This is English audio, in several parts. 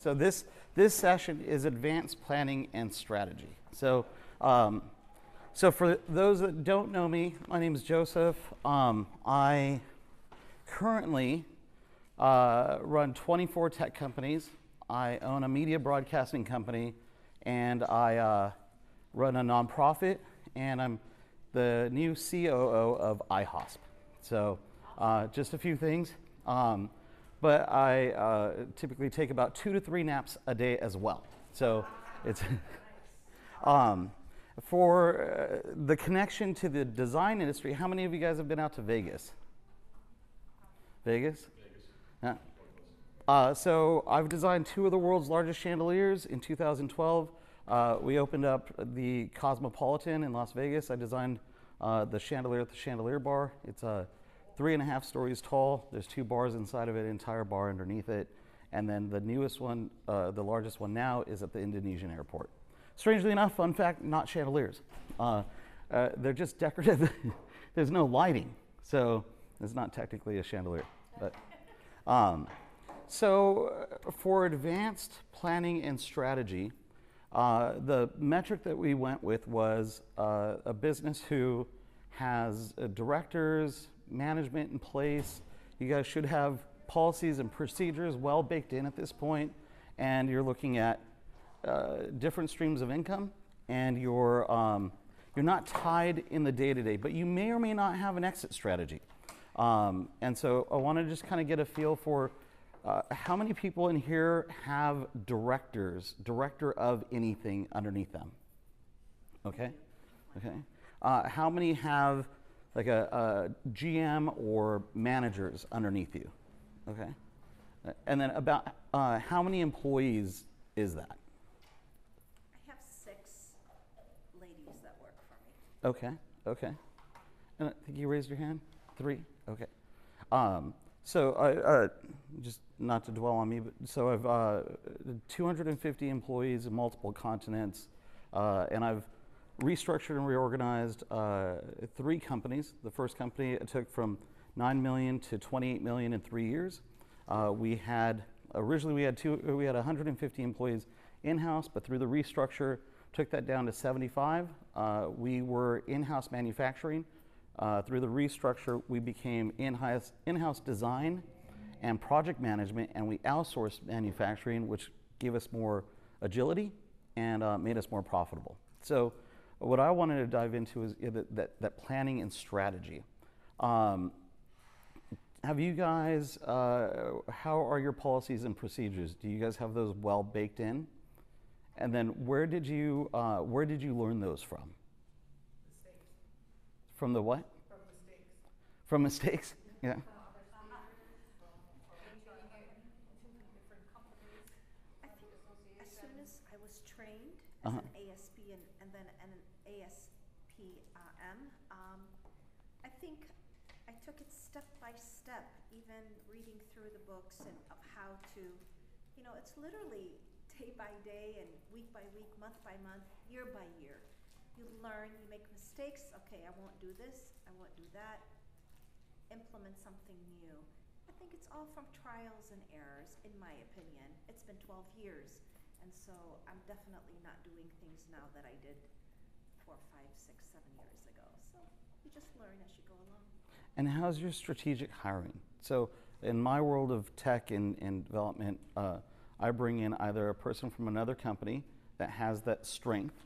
So this session is advanced planning and strategy. So for those that don't know me, my name is Joseph. I currently run 24 tech companies. I own a media broadcasting company, and I run a nonprofit, and I'm the new COO of iHosp. So just a few things. But I typically take about 2 to 3 naps a day as well. So it's for the connection to the design industry. How many of you guys have been out to Vegas? Vegas? Yeah. So I've designed 2 of the world's largest chandeliers. In 2012, we opened up the Cosmopolitan in Las Vegas. I designed the chandelier at the Chandelier Bar. It's 3.5 stories tall. There's 2 bars inside of it, entire bar underneath it. And then the newest one, the largest one now, is at the Indonesian airport. Strangely enough, fun fact, not chandeliers. They're just decorative. There's no lighting, so it's not technically a chandelier. But so for advanced planning and strategy, the metric that we went with was a business who has directors, management in place. You guys should have policies and procedures well baked in at this point, and you're looking at different streams of income, and you're not tied in the day-to-day, but you may or may not have an exit strategy. And so I want to just kind of get a feel for how many people in here have director of anything underneath them? Okay. How many have like a GM or managers underneath you? Okay. And then about how many employees is that? I have 6 ladies that work for me. Okay. And I think you raised your hand? 3? Okay. So I just not to dwell on me, but so I've 250 employees in multiple continents, and I've restructured and reorganized 3 companies. The first company I took from $9 million to $28 million in 3 years. Originally we had 150 employees in-house, but through the restructure, took that down to 75. We were in-house manufacturing. Through the restructure, we became in-house design and project management, and we outsourced manufacturing, which gave us more agility and made us more profitable. So what I wanted to dive into is that planning and strategy. Have you guys, how are your policies and procedures? Do you guys have those well baked in? And then where did you learn those from? Mistakes. From the what? From mistakes. From mistakes? Yeah. I think as soon as I was trained as an ASP and then an ASPM, I think I took it step by step, even reading through the books and of how to, it's literally day by day and week by week, month by month, year by year. You learn, you make mistakes. Okay, I won't do this, I won't do that. Implement something new. I think it's all from trials and errors, in my opinion. It's been 12 years, and so I'm definitely not doing things now that I did 4, 5, 6, 7 years ago. So you just learn as you go along. And how's your strategic hiring? So in my world of tech and development, I bring in either a person from another company that has that strength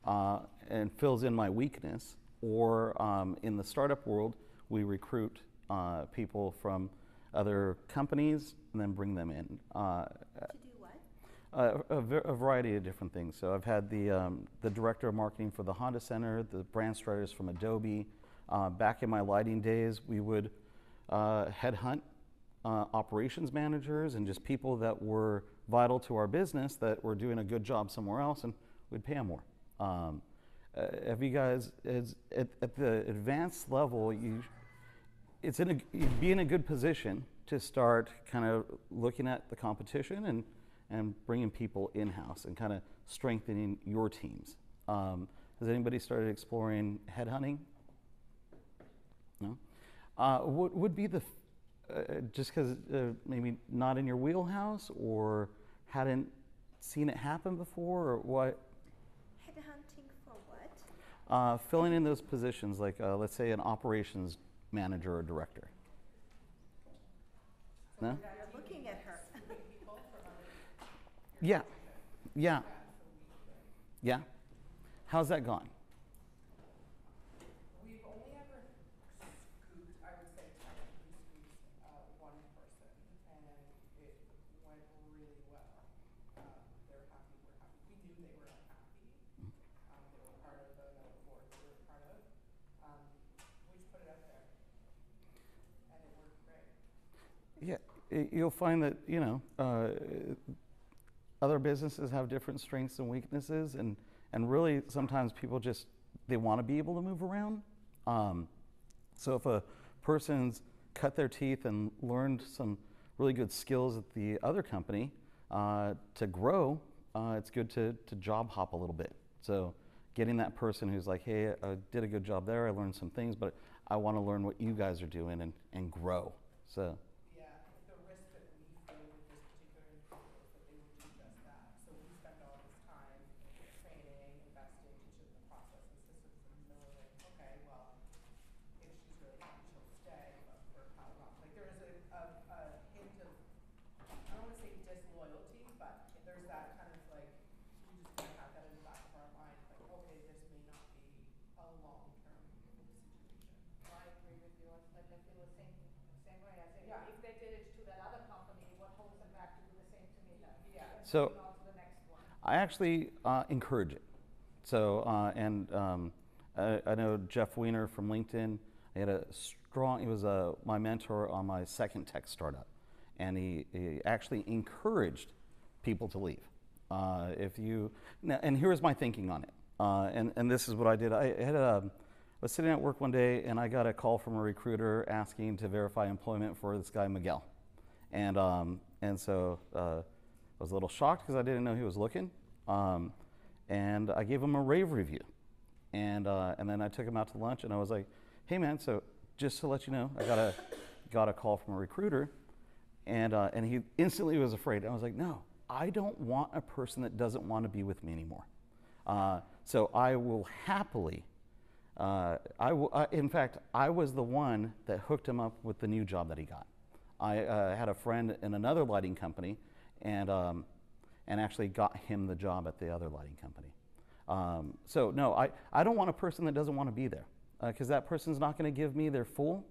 and fills in my weakness, or in the startup world, we recruit people from other companies and then bring them in. To do what? A variety of different things. So I've had the director of marketing for the Honda Center, the brand strategist from Adobe. Back in my lighting days, we would headhunt operations managers and just people that were vital to our business that were doing a good job somewhere else, and we'd pay them more. Have you guys, at the advanced level, you'd be in a good position to start kind of looking at the competition and bringing people in-house and kind of strengthening your teams. Has anybody started exploring headhunting? No? Would be the, just because maybe not in your wheelhouse, or hadn't seen it happen before, or what? Headhunting for what? Filling in those positions, like let's say an operations manager or director. No? You're looking at her. Yeah, yeah, yeah. How's that gone? We've only ever scooped, I would say technically scooped one person, and it went really well. They're happy, we're happy. We knew they were unhappy. They were part of another board we were part of. We just put it out there, and it worked great. Yeah, you'll find that, other businesses have different strengths and weaknesses, and really sometimes people just, they want to be able to move around. So if a person's cut their teeth and learned some really good skills at the other company to grow, it's good to job hop a little bit. So getting that person who's like, hey, I did a good job there, I learned some things, but I want to learn what you guys are doing and grow. So. Yeah, the risk that we feel with this particular individual is that they will do just that. So we spend all this time training, investing, teaching the process and systems, and so we're like, okay, well, if she's really happy, she'll stay, but for how long? Like there is a hint of, I don't want to say disloyalty, but there's that kind of like, we just kind of have that in the back of our mind, like, okay, this may not be a long-term situation. I agree with you. I feel the same way. I think Yeah. if they did it to that other company, what holds them back to do the same to me then? Yeah. So- Moving on to the next one. I actually encourage it. So, I know Jeff Weiner from LinkedIn. He had he was my mentor on my second tech startup. And he actually encouraged people to leave. And here's my thinking on it. And this is what I did. I was sitting at work one day and I got a call from a recruiter asking to verify employment for this guy, Miguel. And so I was a little shocked because I didn't know he was looking. And I gave him a rave review. And then I took him out to lunch and I was like, hey man, so just to let you know, I got a call from a recruiter. And he instantly was afraid. I was like, no, I don't want a person that doesn't want to be with me anymore. So I will happily, in fact, I was the one that hooked him up with the new job that he got. I had a friend in another lighting company and actually got him the job at the other lighting company. So no, I don't want a person that doesn't want to be there because that person's not going to give me their full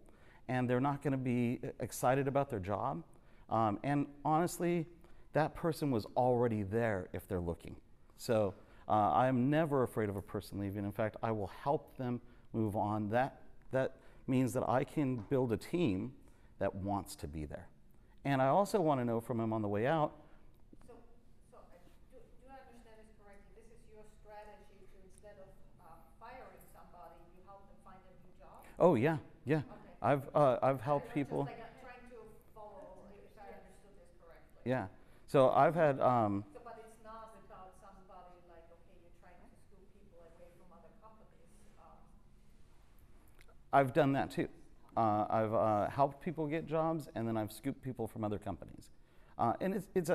and they're not going to be excited about their job. And honestly, that person was already there if they're looking. So I'm never afraid of a person leaving. In fact, I will help them move on. That means that I can build a team that wants to be there. And I also want to know from them on the way out. So do I understand this correctly? This is your strategy to, instead of firing somebody, you help them find a new job? Oh yeah, yeah. Okay. I've helped people. Just like I'm trying to follow if I understood this correctly. Yeah. So I've had. So, but it's not about somebody like, okay, you're trying to scoop people away from other companies. I've done that too. I've helped people get jobs, and then I've scooped people from other companies. And it's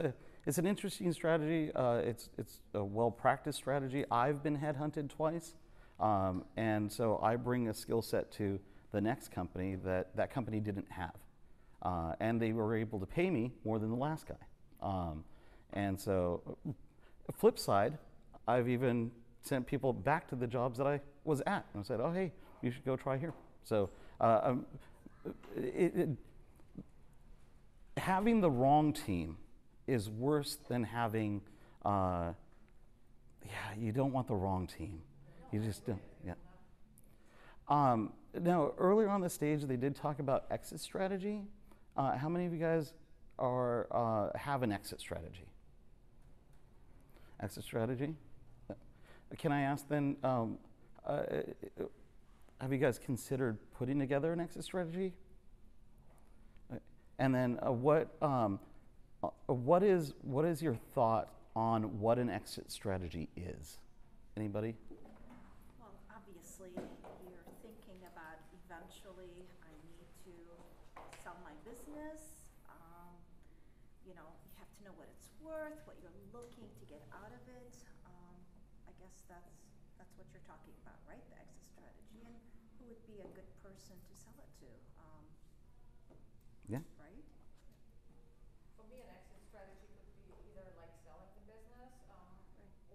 an interesting strategy. It's a well-practiced strategy. I've been headhunted twice, and so I bring a skill set to the next company that company didn't have, and they were able to pay me more than the last guy. And so, flip side, I've even sent people back to the jobs that I was at and said, "Oh, hey, you should go try here." So, having the wrong team is worse than having. You don't want the wrong team. You just don't. Yeah. Now, earlier on the stage, they did talk about exit strategy. How many of you guys have an exit strategy? Exit strategy? Can I ask then, have you guys considered putting together an exit strategy? And then what is your thought on what an exit strategy is? Anybody? Well, obviously, you're thinking about eventually I need to sell my business. You have to know what it's worth, what you're looking to get out of it. I guess that's what you're talking about, right? The exit strategy, and who would be a good person to sell it to, Yeah. right? For me, an exit strategy could be either like selling the business,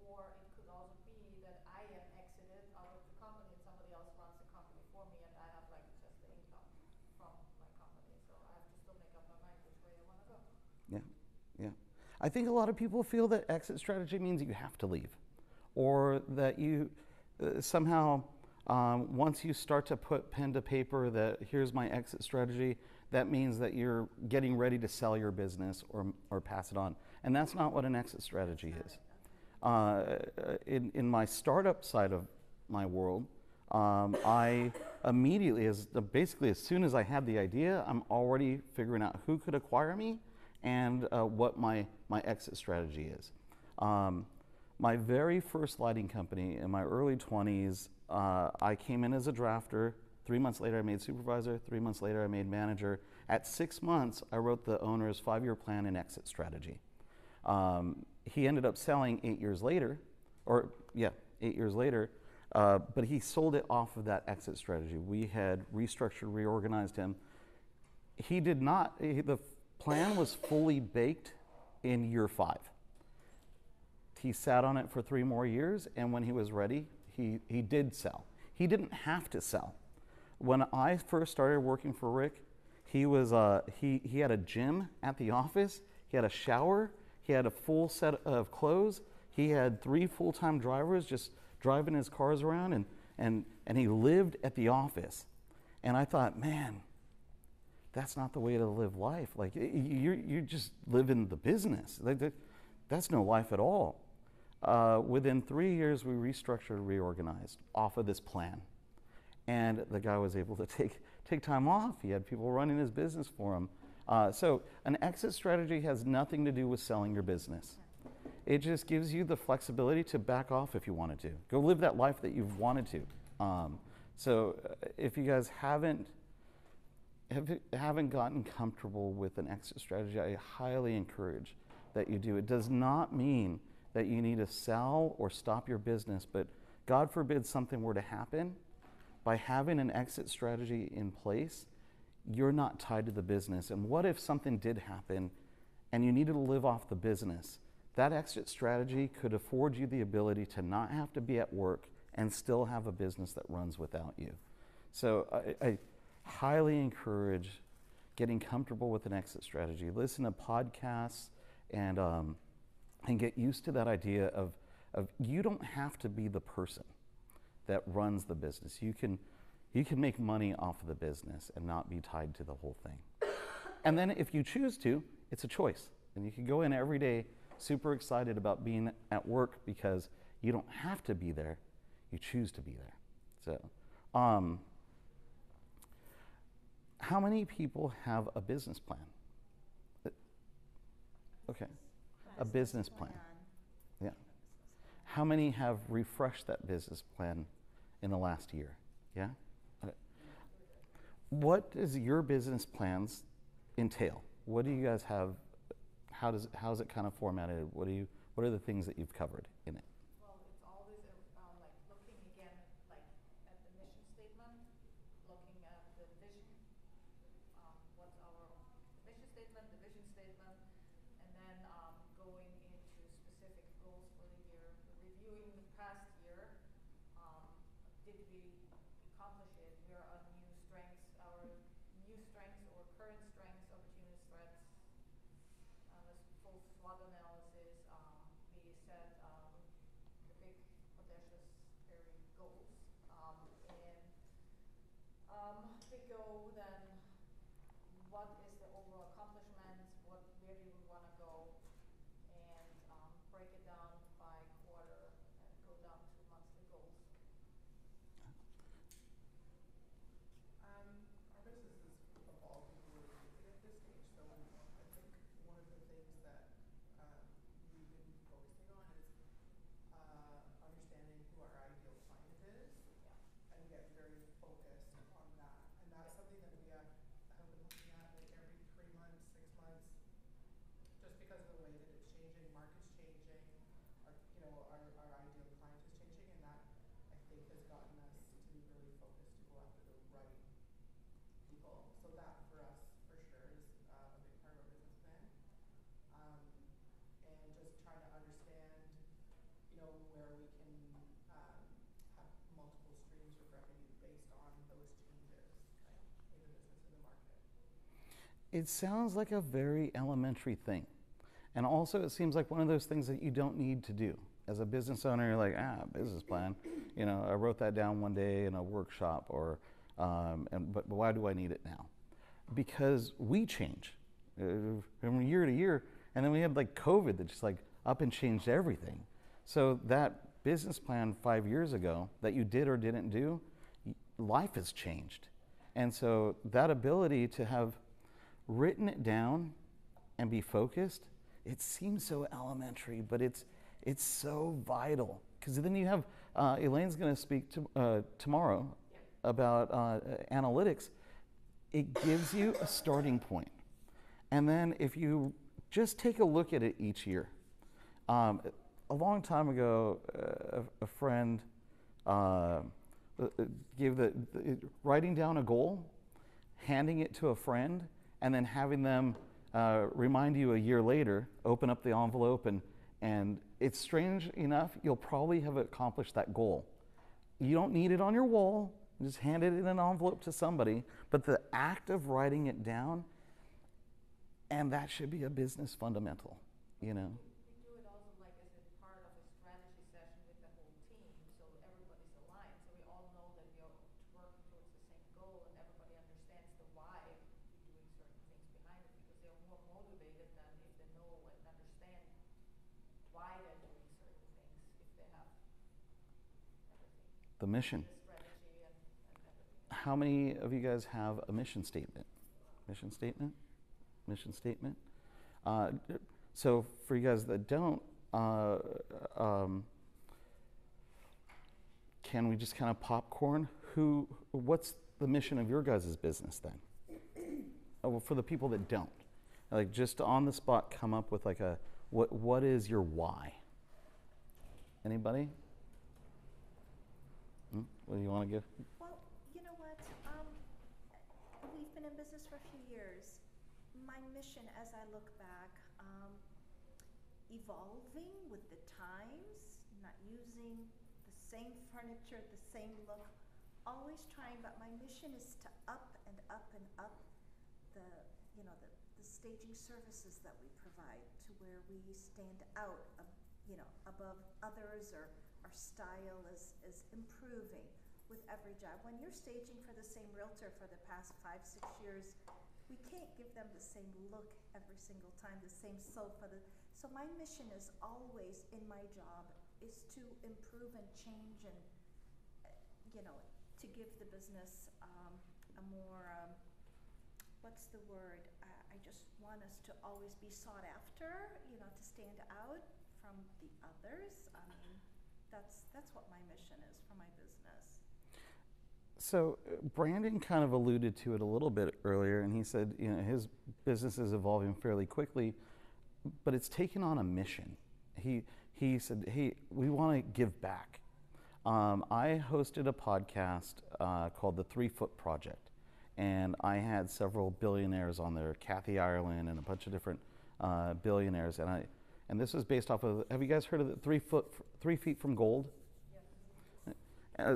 or it could also be that I am exited out of the company and somebody else runs the company for me and I have like just the income from my company. So I have to still make up my mind which way I want to go. Yeah, yeah. I think a lot of people feel that exit strategy means you have to leave, or that you somehow, once you start to put pen to paper that here's my exit strategy, that means that you're getting ready to sell your business or pass it on. And that's not what an exit strategy is. In my startup side of my world, I immediately, basically as soon as I had the idea, I'm already figuring out who could acquire me and what my exit strategy is. My very first lighting company in my early 20s, I came in as a drafter. 3 months later, I made supervisor. 3 months later, I made manager. At 6 months, I wrote the owner's 5-year plan and exit strategy. He ended up selling 8 years later, 8 years later, but he sold it off of that exit strategy. We had restructured, reorganized him. He did not, the plan was fully baked in year 5. He sat on it for 3 more years, and when he was ready, he did sell. He didn't have to sell. When I first started working for Rick, he had a gym at the office, he had a shower, he had a full set of clothes, he had 3 full-time drivers just driving his cars around, and he lived at the office. And I thought, man, that's not the way to live life. Like, you just live in the business. That's no life at all. Within 3 years, we restructured, reorganized off of this plan. And the guy was able to take time off. He had people running his business for him. So an exit strategy has nothing to do with selling your business. It just gives you the flexibility to back off if you wanted to. Go live that life that you've wanted to. So if you guys haven't gotten comfortable with an exit strategy, I highly encourage that you do. It does not mean that you need to sell or stop your business, but God forbid something were to happen. By having an exit strategy in place, you're not tied to the business. And what if something did happen and you needed to live off the business? That exit strategy could afford you the ability to not have to be at work and still have a business that runs without you. So I highly encourage getting comfortable with an exit strategy. Listen to podcasts and get used to that idea of you don't have to be the person that runs the business. You can make money off of the business and not be tied to the whole thing. And then if you choose to, it's a choice. And you can go in every day super excited about being at work because you don't have to be there. You choose to be there. So, how many people have a business plan? Okay, a business plan. Yeah. How many have refreshed that business plan in the last year? Yeah? Okay. What does your business plans entail? What do you guys have? How's it kind of formatted? What are the things that you've covered in it? Well, it's always like looking again like at the mission statement, looking at the vision. What's our mission statement, the vision statement, and then going into specific goals for the year, reviewing the past year. Did we accomplish it? Where are our new strengths or current strengths, opportunities, threats? This full SWOT analysis. We set the big, audacious, scary goals, and we go then. What is the overall accomplishment? Where do we want to go? And break it down by quarter and go down to monthly goals. Our business is evolving really quickly at this stage, so I think one of the things that we've been focusing on is understanding who our ideal client is, and get very focused on that. And that's something that we have been looking at like every 3 months, 6 months, just because of the way that it's changing people. So that for us, for sure, is a big part of our business plan. And just trying to understand, where we can have multiple streams of revenue based on those changes, right, in the business and the market. It sounds like a very elementary thing. And also, it seems like one of those things that you don't need to do. As a business owner, you're like, business plan. I wrote that down one day in a workshop, but why do I need it now? Because we change from year to year, and then we had like COVID that just like up and changed everything. So that business plan 5 years ago that you did or didn't do, life has changed. And so that ability to have written it down and be focused, it seems so elementary, but it's so vital. Because then you have, Elaine's going to speak tomorrow about analytics. It gives you a starting point. And then if you just take a look at it each year. A long time ago, a friend gave writing down a goal, handing it to a friend, and then having them remind you a year later, open up the envelope, and it's strange enough, you'll probably have accomplished that goal. You don't need it on your wall, just hand it in an envelope to somebody, but the act of writing it down, and that should be a business fundamental, We do it also like as a part of a strategy session with the whole team, so everybody's aligned, so we all know that we are working towards the same goal, and everybody understands the why we're doing certain things behind it, because they're more motivated than if they know and understand why they're doing certain things, if they have everything, The mission. the strategy and everything. How many of you guys have a mission statement? Mission statement? Mission statement? So for you guys that don't, can we just kind of popcorn? What's the mission of your guys' business then? Well, for the people that don't, like just on the spot, come up with like what is your why? Anybody? What do you want to give? Well, you know what? We've been in business for a few years. My mission, as I look back, evolving with the times, not using the same furniture, the same look, always trying, but my mission is to up and up and up the staging services that we provide to where we stand out, above others, or our style is improving with every job. When you're staging for the same realtor for the past 5-6 years, we can't give them the same look every single time, the same sofa. So my mission is always in my job is to improve and change and, to give the business a more, what's the word? I just want us to always be sought after, to stand out from the others. I mean, that's what my mission is for my business. So Brandon kind of alluded to it a little bit earlier, and he said, his business is evolving fairly quickly, but it's taken on a mission. He said, hey, we want to give back. I hosted a podcast called The 3 Foot Project, and I had several billionaires on there, Kathy Ireland and a bunch of different billionaires, and this was based off of, have you guys heard of the 3 Feet from Gold?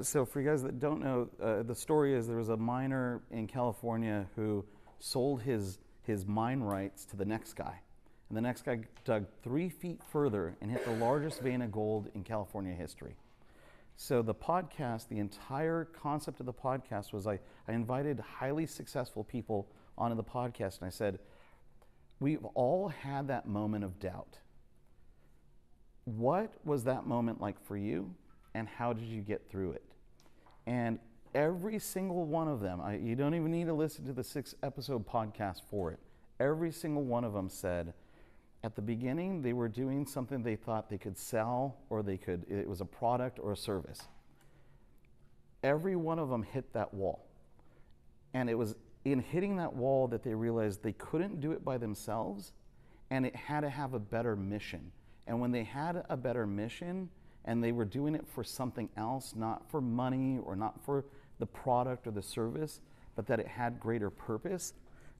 So for you guys that don't know, the story is there was a miner in California who sold his mine rights to the next guy. And the next guy dug 3 feet further and hit the largest vein of gold in California history. So the podcast, the entire concept of the podcast was I invited highly successful people onto the podcast, and I said, we've all had that moment of doubt. What was that moment like for you? And how did you get through it? And every single one of them, you don't even need to listen to the 6-episode podcast for it. Every single one of them said, at the beginning, they were doing something they thought they could sell, or it was a product or a service. Every one of them hit that wall. And it was in hitting that wall that they realized they couldn't do it by themselves, and it had to have a better mission. And when they had a better mission, and they were doing it for something else, not for money or not for the product or the service, but that it had greater purpose,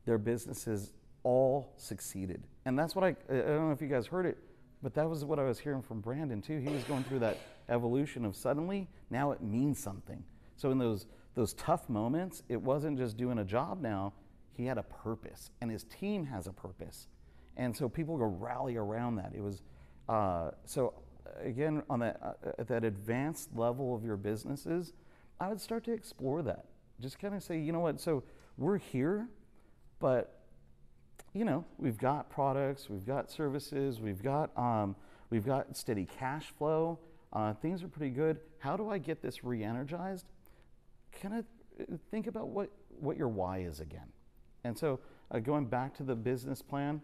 their businesses all succeeded. And that's what I don't know if you guys heard it, but that was what I was hearing from Brandon too. He was going through that evolution of suddenly, now it means something. So in those tough moments, it wasn't just doing a job now, he had a purpose, and his team has a purpose. And so people go rally around that. It was, so again, on that, at that advanced level of your businesses, I would start to explore that. Just kind of say, you know what, so we're here, but you know, we've got products, we've got services, we've got steady cash flow. Things are pretty good. How do I get this re-energized? Kind of think about what your why is again. And so going back to the business plan,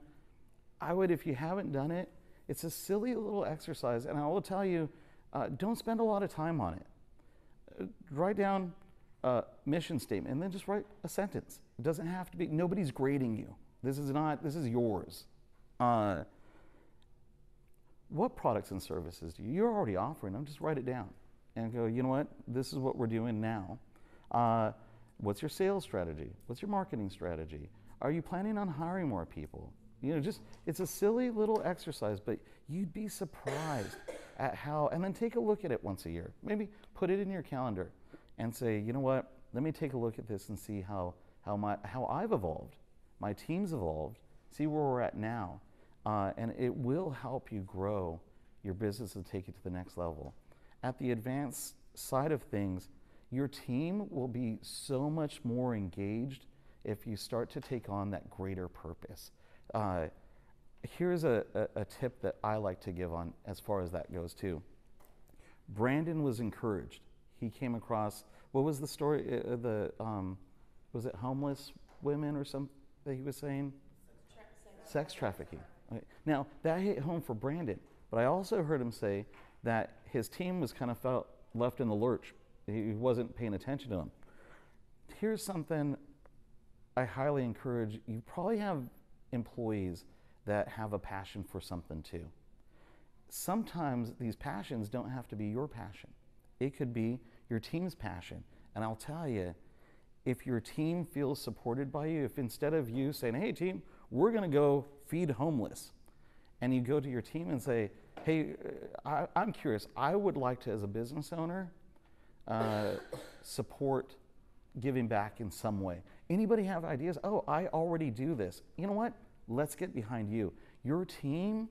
I would, if you haven't done it, it's a silly little exercise, and I will tell you, don't spend a lot of time on it. Write down a mission statement, and then just write a sentence. It doesn't have to be, nobody's grading you. This is yours. What products and services you're already offering them? Just write it down and go, you know what, this is what we're doing now. What's your sales strategy? What's your marketing strategy? Are you planning on hiring more people? You know, just, it's a silly little exercise, but you'd be surprised at how, and then take a look at it once a year. Maybe put it in your calendar and say, you know what, let me take a look at this and see how I've evolved, my team's evolved, see where we're at now. And it will help you grow your business and take it to the next level. At the advanced side of things, your team will be so much more engaged if you start to take on that greater purpose. Here's a tip that I like to give on as far as that goes too. Brandon was encouraged. He came across, what was the story? Was it homeless women or something that he was saying? Sex trafficking. Okay. Now, that hit home for Brandon, but I also heard him say that his team was kind of felt left in the lurch. He wasn't paying attention to them. Here's something I highly encourage. You probably have employees that have a passion for something too. Sometimes these passions don't have to be your passion. It could be your team's passion. And I'll tell you, if your team feels supported by you, if instead of you saying, hey team, we're gonna go feed homeless, and you go to your team and say, hey, I'm curious, I would like to, as a business owner, support giving back in some way. Anybody have ideas? Oh, I already do this. You know what? Let's get behind you. Your team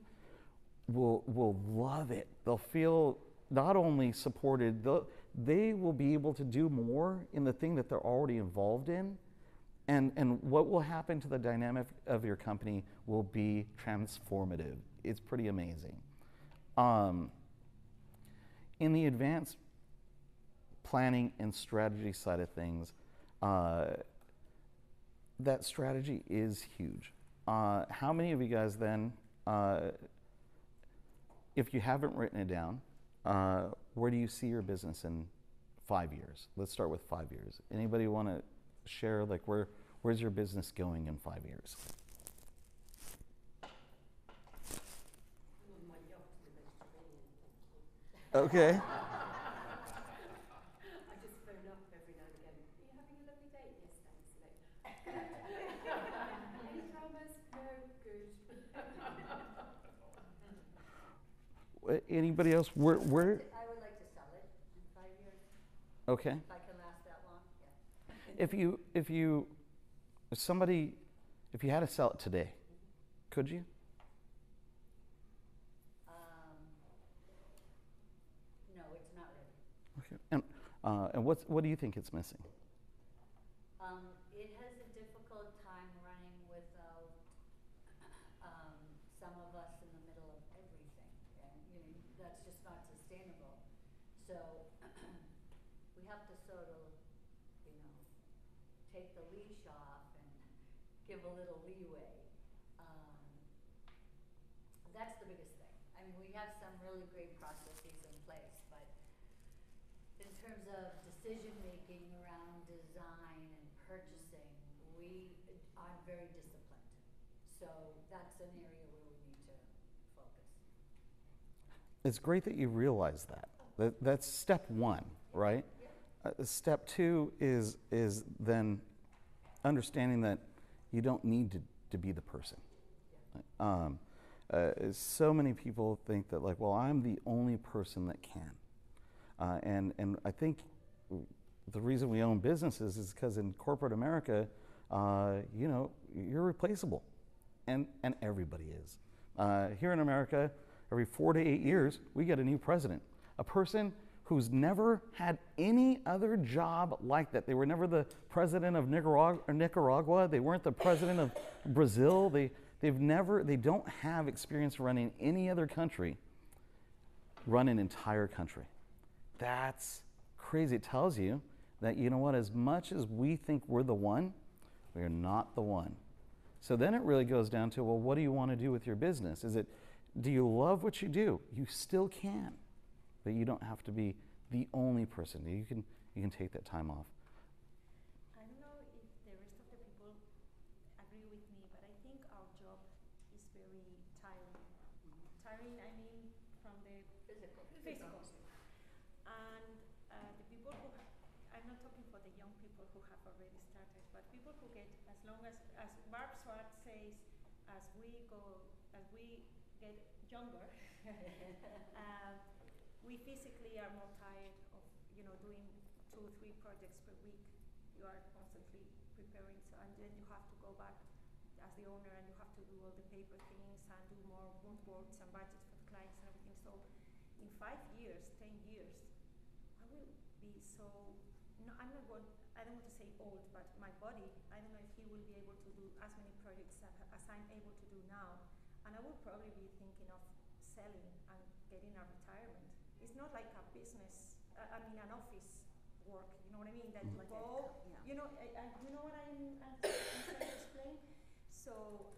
will love it. They'll feel not only supported, they will be able to do more in the thing that they're already involved in. And what will happen to the dynamic of your company will be transformative. It's pretty amazing. In the advanced planning and strategy side of things, that strategy is huge. How many of you guys then, if you haven't written it down, where do you see your business in 5 years? Let's start with 5 years. Anybody want to share, like, where's your business going in 5 years? Okay. I just phone up every now and again. Are you having a lovely day? Yes, thanks. Any dramas? No, good. Anybody else? Where? I would like to sell it in 5 years. Okay. If I can last that long, yeah. If you had to sell it today, could you? No, it's not ready. Okay. And what do you think it's missing? It has a difficult time running without some of us in the middle of everything, and that's just not sustainable. So we have to sort of, take the leash off and give a little leeway. That's the biggest thing. I mean, we have some really great processes in place, but in terms of decision making around design and purchasing, I'm very disciplined. So that's an area where we need to focus. It's great that you realize that. That's step one, right? Yeah. Step two is then understanding that you don't need to be the person. So many people think that, like, well, I'm the only person that can. And I think the reason we own businesses is because in corporate America, you're replaceable. And everybody is. Here in America, every 4 to 8 years, we get a new president. A person who's never had any other job like that. They were never the president of Nicaragua. They weren't the president of Brazil. They don't have experience running any other country, run an entire country. That's crazy. It tells you that, you know what, as much as we think we're the one, we are not the one. So then it really goes down to, well, what do you want to do with your business? Do you love what you do? You still can, but you don't have to be the only person. You can take that time off. I don't know if the rest of the people agree with me, but I think our job is very tiring. Tiring, I mean, from the physical. And the people who I'm not talking for the young people who have already started, but people who get, as long as Barb Schwartz says, as we get younger, we physically are more tired of, doing 2 or 3 projects per week. You are constantly preparing, and then you have to go back as the owner, and you have to do all the paper things and do more mood boards and budgets for the clients and everything. So, in 5 years, 10 years, I will be so. No, I don't want to say old, but my body, I don't know if he will be able to do as many projects as I'm able to do now, and I will probably be thinking of selling and getting a retirement. It's not like a business, an office work, you know what I mean? That you Like go, you know what I'm trying to explain? So,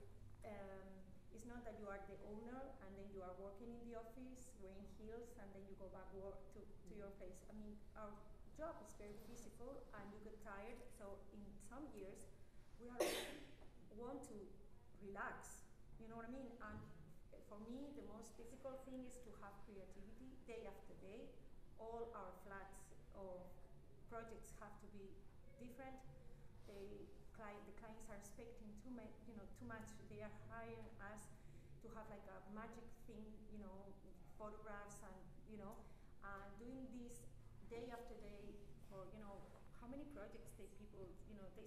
it's not that you are the owner and then you are working in the office, wearing heels, and then you go back to your place. I mean, our job is very physical and you get tired, so in some years, we want to relax, you know what I mean? And for me, the most difficult thing is to have creativity day after day. All our flats or projects have to be different. The clients are expecting too much. They are hiring us to have like a magic thing, photographs and doing this day after day for how many projects they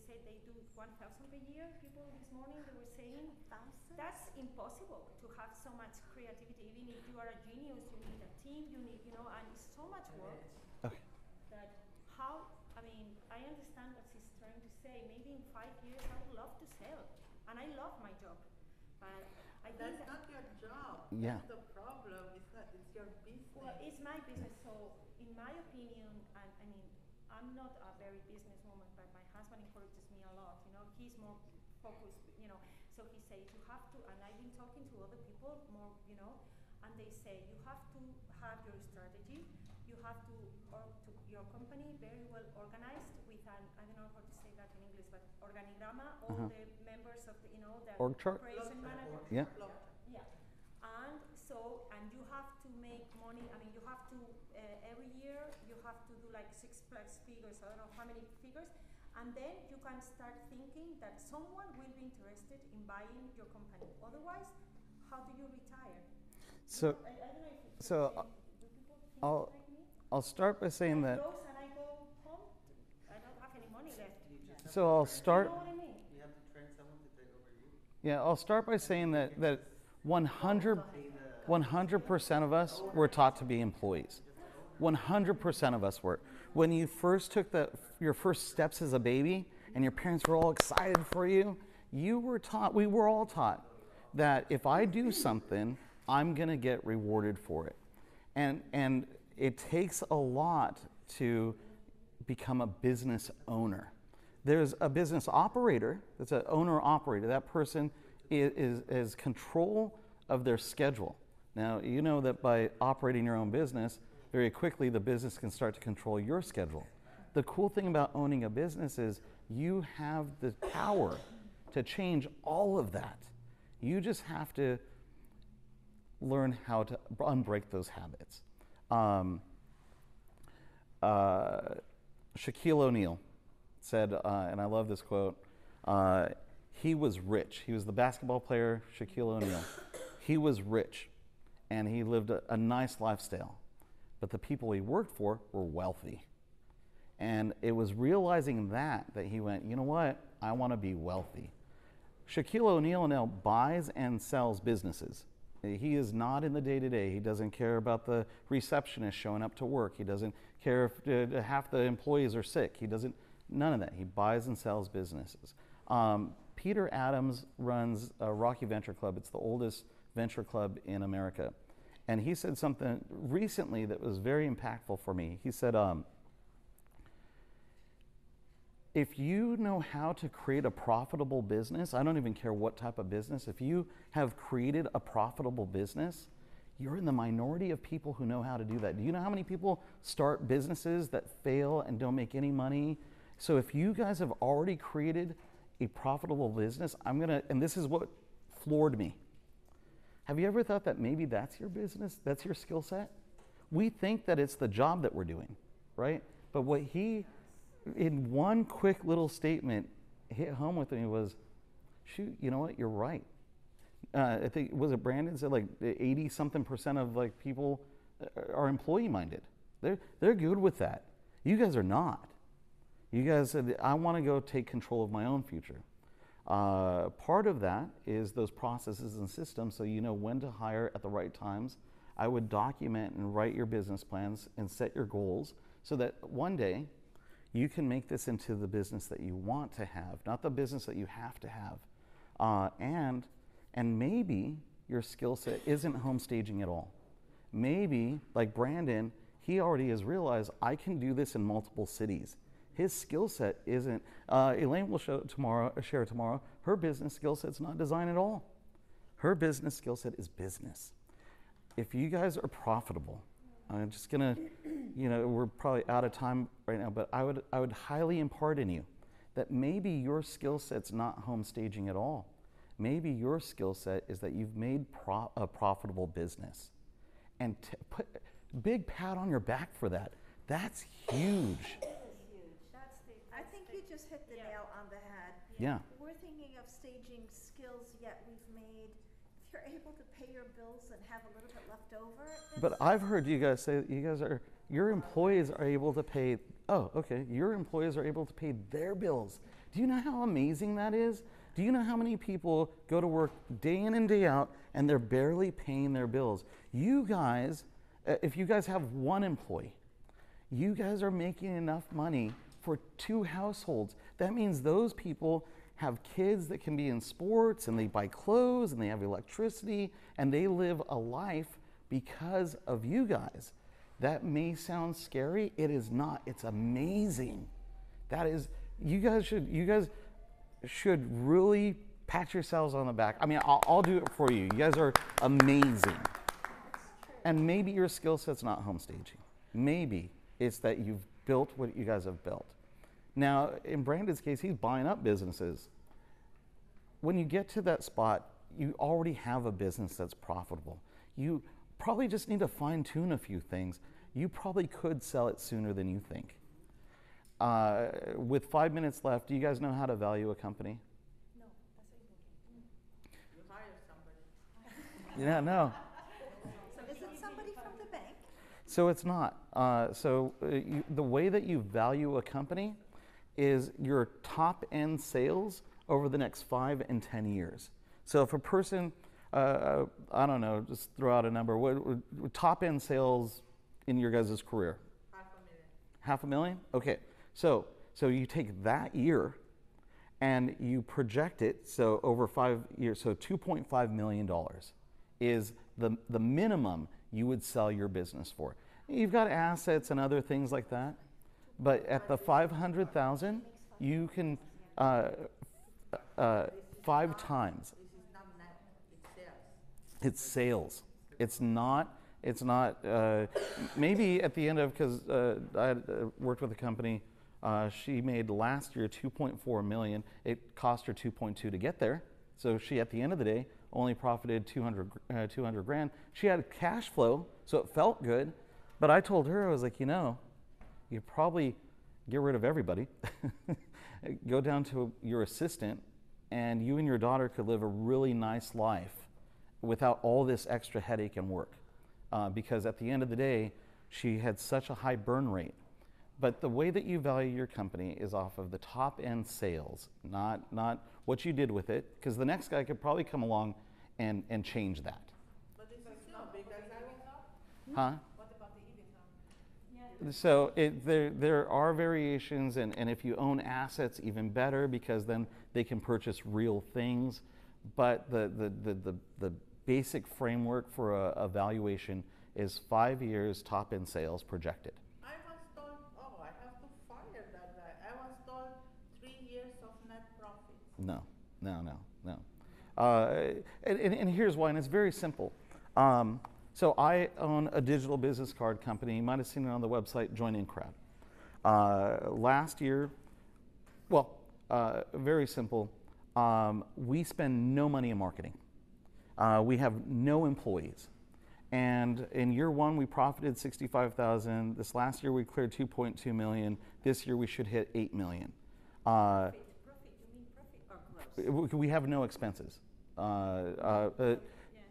say they do 1,000 a year. People this morning they were saying 1,000? That's impossible to have so much creativity. Even if you are a genius, you need a team. You need and it's so much work. Okay. That I understand what she's trying to say. Maybe in 5 years I would love to sell, and I love my job, but I think That's not your job. Yeah. That's the problem. It's your business. well, it's my business. So, in my opinion, I'm not a very businesswoman, but my husband encourages me a lot. He's more focused. So he says you have to. And I've been talking to other people more. And they say you have to have your strategy. You have to your company very well organized with I don't know how to say that in English, but organigrama. All the members of the Org chart? operation manager. Yeah. Yeah. And you have to make money. You have to every year you have to do like 6+ figures. I don't know how many figures, and then you can start thinking that someone will be interested in buying your company. Otherwise, how do you retire? So, I don't know if it's so do people think like me? I'll start by saying that. I close and I go home. I don't have any money left. So I'll start. You know what I mean? You have to train someone to take over you. Yeah, I'll start by saying that 100% of us were taught to be employees. 100% of us were. When you first took your first steps as a baby and your parents were all excited for you, we were all taught that if I do something, I'm going to get rewarded for it. And it takes a lot to become a business owner. There's a business operator, that's an owner-operator. That person is control of their schedule. Now, you know that by operating your own business, very quickly the business can start to control your schedule. The cool thing about owning a business is you have the power to change all of that. You just have to learn how to unbreak those habits. Shaquille O'Neal said, and I love this quote, He was rich. He was the basketball player, Shaquille O'Neal. He was rich, and he lived a nice lifestyle. But the people he worked for were wealthy. And it was realizing that he went, you know what? I want to be wealthy. Shaquille O'Neal now buys and sells businesses. He is not in the day-to-day. He doesn't care about the receptionist showing up to work. He doesn't care if half the employees are sick. He doesn't, none of that. He buys and sells businesses. Peter Adams runs Rocky Venture Club. It's the oldest venture club in America. And he said something recently that was very impactful for me. He said, if you know how to create a profitable business, I don't even care what type of business, if you have created a profitable business, you're in the minority of people who know how to do that. Do you know how many people start businesses that fail and don't make any money? So if you guys have already created a profitable business, and this is what floored me. Have you ever thought that maybe that's your business, that's your skill set? We think that it's the job that we're doing, right? But what he, in one quick little statement, hit home with me was, shoot, you know what, you're right. I think, was it Brandon said like 80-something% of like people are employee minded. They're good with that. You guys are not. You guys said, I want to go take control of my own future. Part of that is those processes and systems so you know when to hire at the right times. I would document and write your business plans and set your goals so that one day you can make this into the business that you want to have, not the business that you have to have. And maybe your skill set isn't home staging at all. Maybe, like Brandon, he already has realized I can do this in multiple cities. His skill set isn't, Elaine will share tomorrow, her business skill set's not design at all. Her business skill set is business. If you guys are profitable, I'm just gonna, we're probably out of time right now, but I would highly impart in you that maybe your skill set's not home staging at all. Maybe your skill set is that you've made a profitable business. And put big pat on your back for that. That's huge. I think you just hit the nail on the head. Yeah. We're thinking of staging skills, yet we've made, if you're able to pay your bills and have a little bit left over. But I've heard you guys say your employees are able to pay, your employees are able to pay their bills. Do you know how amazing that is? Do you know how many people go to work day in and day out and they're barely paying their bills? You guys, if you guys have one employee, you guys are making enough money for 2 households. That means those people have kids that can be in sports and they buy clothes and they have electricity and they live a life because of you guys. That may sound scary. It is not. It's amazing. That is, you guys should really pat yourselves on the back. I mean, I'll do it for you. You guys are amazing. And maybe your skill set's not home staging. Maybe it's that you've built what you guys have built. Now, in Brandon's case, he's buying up businesses. When you get to that spot, you already have a business that's profitable. You probably just need to fine-tune a few things. You probably could sell it sooner than you think. With 5 minutes left, do you guys know how to value a company? No, that's what You hire somebody. Yeah, no. Is it somebody from the bank? So it's not. The way that you value a company is your top-end sales over the next 5 and 10 years. So if a person, I don't know, just throw out a number, what top-end sales in your guys' career? $500,000. $500,000? Okay. So you take that year and you project it, so over 5 years, so $2.5 million is the minimum you would sell your business for. You've got assets and other things like that, but at the 500,000, you can 5 times. This is not net, it's sales. It's sales. It's not. Maybe at the end of, because I had worked with a company. She made last year 2.4 million. It cost her 2.2 to get there. So she, at the end of the day, only profited 200 grand. She had cash flow, so it felt good. But I told her, I was like, you probably get rid of everybody go down to your assistant, and you and your daughter could live a really nice life without all this extra headache and work. Because at the end of the day, she had such a high burn rate. But the way that you value your company is off of the top end sales, not what you did with it, because the next guy could probably come along and change that. But this is not because Huh? What about the EBITDA? So there are variations, and if you own assets, even better, because then they can purchase real things. But the basic framework for a valuation is 5 years top end sales projected. I was told, oh, I have to fire that guy. I was told 3 years of net profit. No. And here's why, and it's very simple. So I own a digital business card company. You might have seen it on the website, Join Incrowd. Last year, very simple. We spend no money in marketing. We have no employees. And in year one, we profited $65,000. This last year, we cleared $2.2 million. This year, we should hit $8 million. Profit, you mean profit or gross? We have no expenses.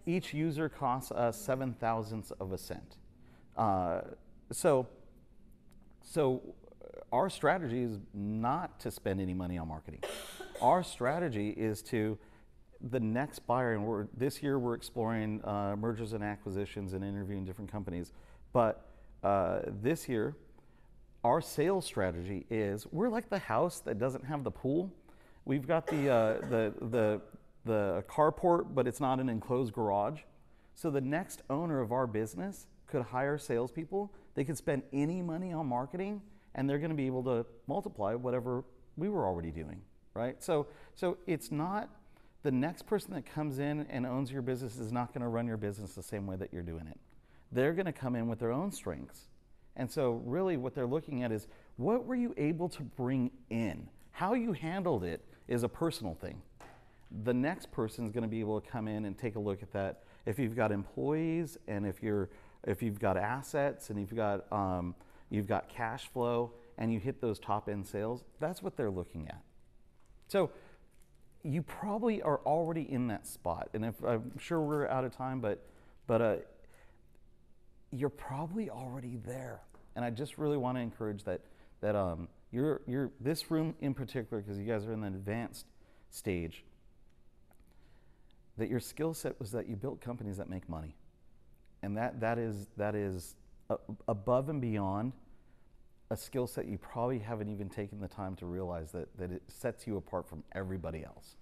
Each user costs us 0.007 of a cent. So our strategy is not to spend any money on marketing. Our strategy is to the next buyer, and this year we're exploring mergers and acquisitions and interviewing different companies. But this year, our sales strategy is we're like the house that doesn't have the pool. We've got the carport, but it's not an enclosed garage. So the next owner of our business could hire salespeople. They could spend any money on marketing, and they're going to be able to multiply whatever we were already doing, right? So it's not the next person that comes in and owns your business is not going to run your business the same way that you're doing it. They're going to come in with their own strengths. And so really what they're looking at is what were you able to bring in? How you handled it is a personal thing. The next person is going to be able to come in and take a look at that. If you've got employees, and if you've got assets, and you've got cash flow, and you hit those top end sales, that's what they're looking at. So you probably are already in that spot. And if I'm sure we're out of time, but you're probably already there. And I just really want to encourage that you're this room in particular, because you guys are in the advanced stage, that your skill set was that you built companies that make money. And that is above and beyond a skill set you probably haven't even taken the time to realize that it sets you apart from everybody else.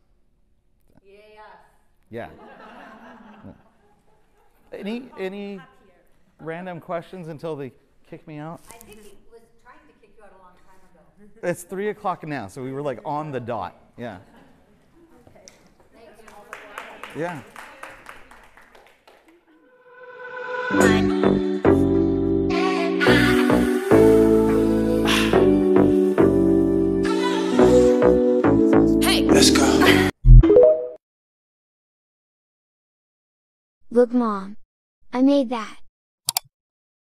Yeah. Any random questions until they kick me out? I think he was trying to kick you out a long time ago. It's 3 o'clock now, so we were like on the dot. Yeah. Okay. Thank you. Yeah. Let's go. Look, Mom. I made that.